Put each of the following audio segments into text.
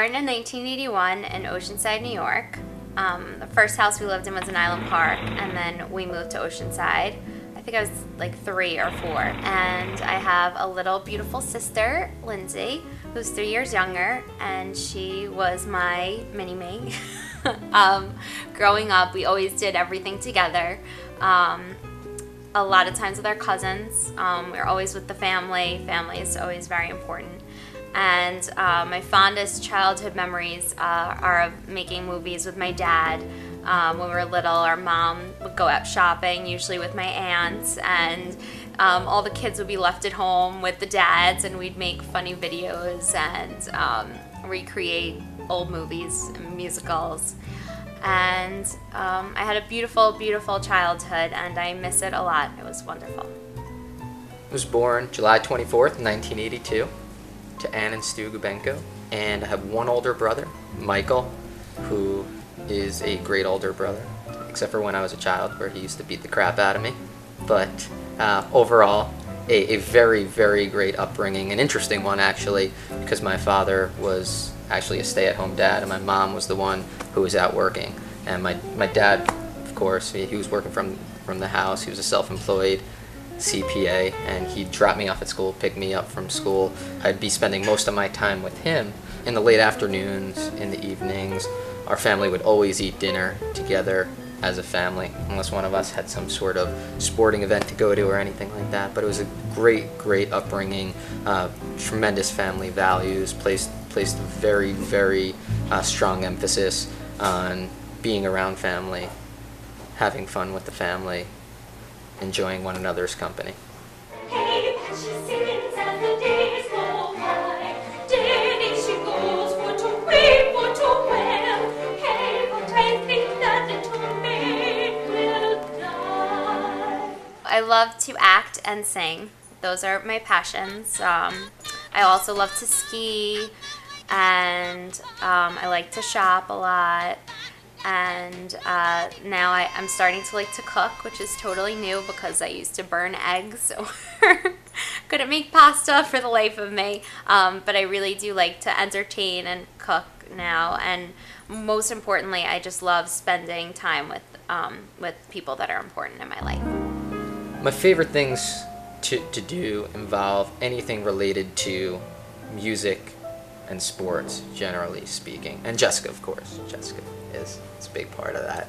born in 1981 in Oceanside, New York. The first house we lived in was in Island Park, and then we moved to Oceanside. I think I was like 3 or 4. And I have a little beautiful sister, Lindsay, who's 3 years younger, and she was my mini-me. Growing up, we always did everything together. A lot of times with our cousins. We were always with the family. Family is always very important. And my fondest childhood memories are of making movies with my dad. When we were little, our mom would go out shopping, usually with my aunts, and all the kids would be left at home with the dads, and we'd make funny videos and recreate old movies and musicals. And I had a beautiful, beautiful childhood, and I miss it a lot. It was wonderful. I was born July 24th, 1982, to Ann and Stu Gubenko, and I have one older brother, Michael, who is a great older brother, except for when I was a child, where he used to beat the crap out of me. But overall, a very, very great upbringing, an interesting one actually, because my father was actually a stay-at-home dad, and my mom was the one who was out working. And my dad, of course, he was working from the house. He was a self-employed CPA, and he'd drop me off at school, pick me up from school. I'd be spending most of my time with him. In the late afternoons, in the evenings, our family would always eat dinner together as a family, unless one of us had some sort of sporting event to go to or anything like that. But it was a great, great upbringing, tremendous family values, placed very, very strong emphasis on being around family, having fun with the family, enjoying one another's company. Hey, she sings as the days go by. Daily she goes, what a way, what a well. Hey, but I think that little maid will die. I love to act and sing. Those are my passions. I also love to ski, and I like to shop a lot. And now I'm starting to like to cook, which is totally new because I used to burn eggs or couldn't make pasta for the life of me. But I really do like to entertain and cook now. And most importantly, I just love spending time with people that are important in my life. My favorite things to do involve anything related to music and sports, generally speaking. And Jessica, of course. Jessica is a big part of that.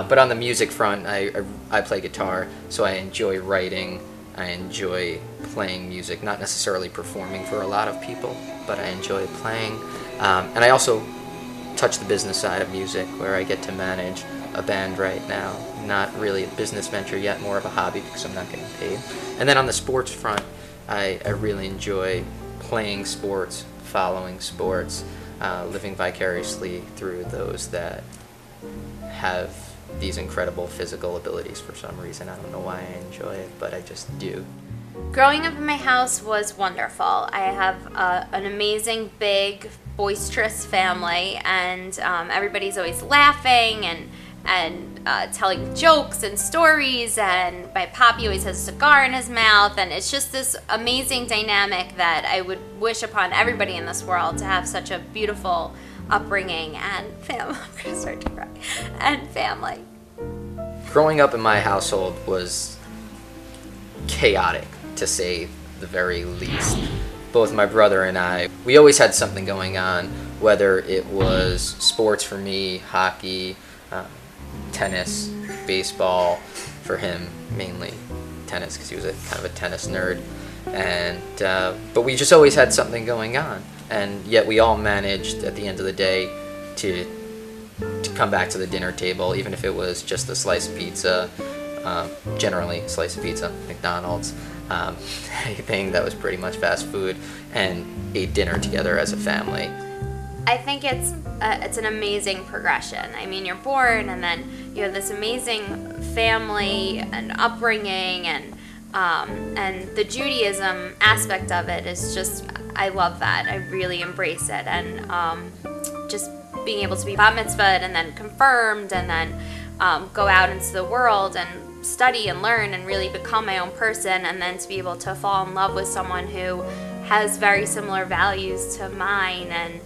But on the music front, I play guitar, so I enjoy writing. I enjoy playing music, not necessarily performing for a lot of people, but I enjoy playing. And I also touch the business side of music, where I get to manage a band right now. Not really a business venture yet, more of a hobby because I'm not getting paid. And then on the sports front, I really enjoy playing sports, following sports, living vicariously through those that have these incredible physical abilities for some reason. I don't know why I enjoy it, but I just do. Growing up in my house was wonderful. I have an amazing, big, boisterous family, and everybody's always laughing and telling jokes and stories, and my papi always has a cigar in his mouth, and it's just this amazing dynamic that I would wish upon everybody in this world to have such a beautiful upbringing and family. I'm gonna start to cry. And family. Growing up in my household was chaotic, to say the very least. Both my brother and I, we always had something going on, whether it was sports for me, hockey, tennis, baseball, for him mainly tennis because he was kind of a tennis nerd, and but we just always had something going on, and yet we all managed at the end of the day to come back to the dinner table, even if it was just a slice of pizza, generally a slice of pizza, McDonald's, anything that was pretty much fast food, and ate dinner together as a family. I think it's an amazing progression. I mean, you're born, and then you have this amazing family and upbringing, and the Judaism aspect of it is just, I love that. I really embrace it, and just being able to be bat mitzvahed and then confirmed, and then go out into the world and study and learn and really become my own person, and then to be able to fall in love with someone who has very similar values to mine, and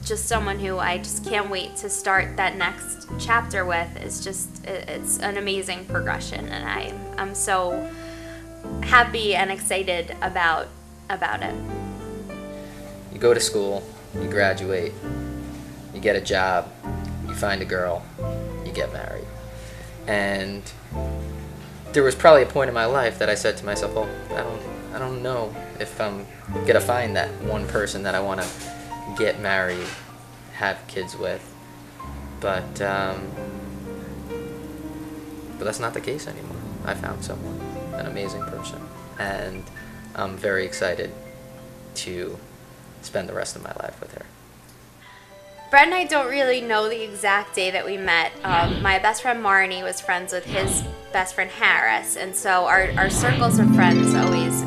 just someone who I just can't wait to start that next chapter with. It's an amazing progression, and I'm so happy and excited about it. You go to school, you graduate, you get a job, you find a girl, you get married. And there was probably a point in my life that I said to myself, well, I don't know if I'm gonna find that one person that I want to get married, have kids with, but that's not the case anymore. I found someone, an amazing person, and I'm very excited to spend the rest of my life with her. Brett and I don't really know the exact day that we met. My best friend Marnie was friends with his best friend Harris, and so our circles of friends always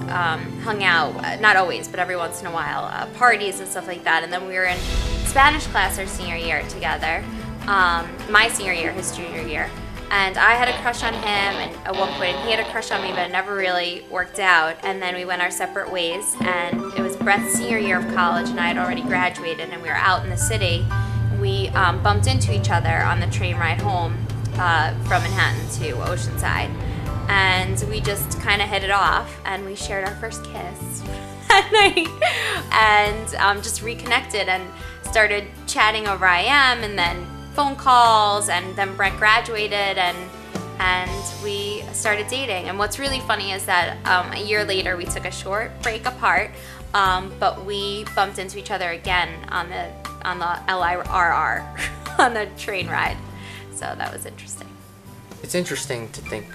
hung out, not always, but every once in a while, parties and stuff like that. And then we were in Spanish class our senior year together, my senior year, his junior year. And I had a crush on him, and at one point he had a crush on me, but it never really worked out. And then we went our separate ways, and it was Brett's senior year of college, and I had already graduated, and we were out in the city. We bumped into each other on the train ride home from Manhattan to Oceanside, and we just kind of hit it off, and we shared our first kiss that night, and just reconnected and started chatting over IM, and then phone calls, and then Brett graduated, and we started dating. And what's really funny is that a year later we took a short break apart, but we bumped into each other again on the LIRR on the train ride. So that was interesting. It's interesting to think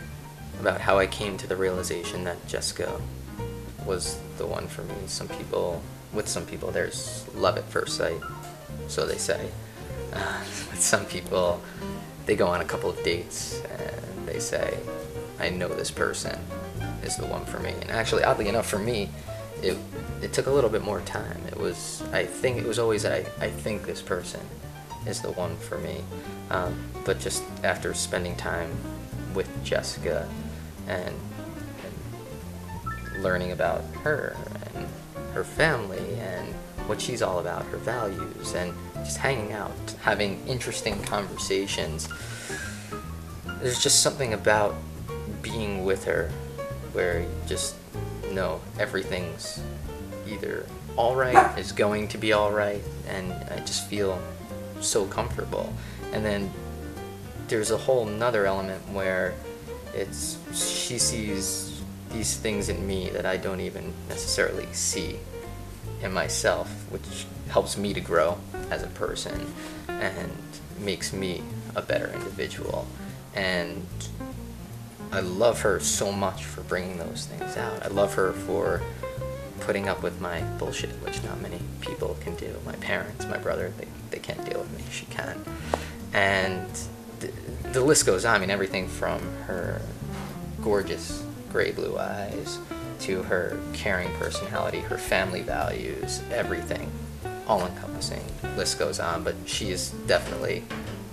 about how I came to the realization that Jessica was the one for me. With some people there's love at first sight, so they say. With some people, they go on a couple of dates and they say, I know this person is the one for me. And actually, oddly enough, for me, it took a little bit more time. I think it was always I think this person is the one for me. But just after spending time with Jessica and learning about her and her family and what she's all about, her values, and just hanging out, having interesting conversations. There's just something about being with her where you just know everything's either alright, is going to be alright, and I just feel so comfortable. And then there's a whole nother element where she sees these things in me that I don't even necessarily see in myself, which helps me to grow as a person and makes me a better individual. And I love her so much for bringing those things out. I love her for putting up with my bullshit, which not many people can do. My parents, my brother, they can't deal with me. She can. And the list goes on. I mean, everything from her gorgeous gray blue eyes to her caring personality, her family values, everything, all-encompassing. List goes on, but she is definitely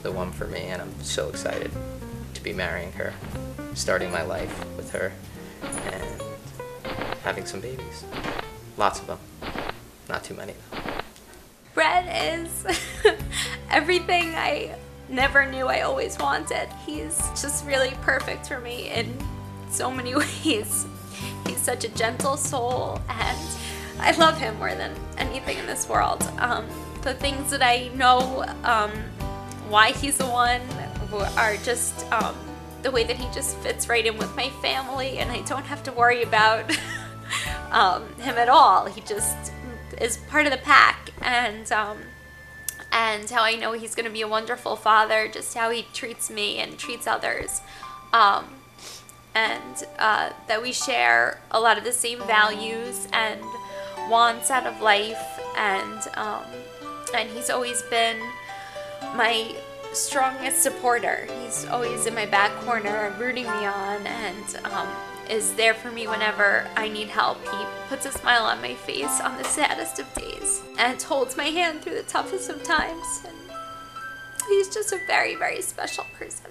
the one for me, and I'm so excited to be marrying her, starting my life with her, and having some babies. Lots of them. Not too many, though. Brett is everything I never knew I always wanted. He's just really perfect for me in so many ways. He's such a gentle soul, and I love him more than anything in this world. The things that I know why he's the one are just the way that he just fits right in with my family, and I don't have to worry about him at all. He just is part of the pack, and how I know he's going to be a wonderful father, just how he treats me and treats others. And that we share a lot of the same values and wants out of life, and he's always been my strongest supporter. He's always in my back corner rooting me on, and is there for me whenever I need help. He puts a smile on my face on the saddest of days and holds my hand through the toughest of times, and he's just a very, very special person.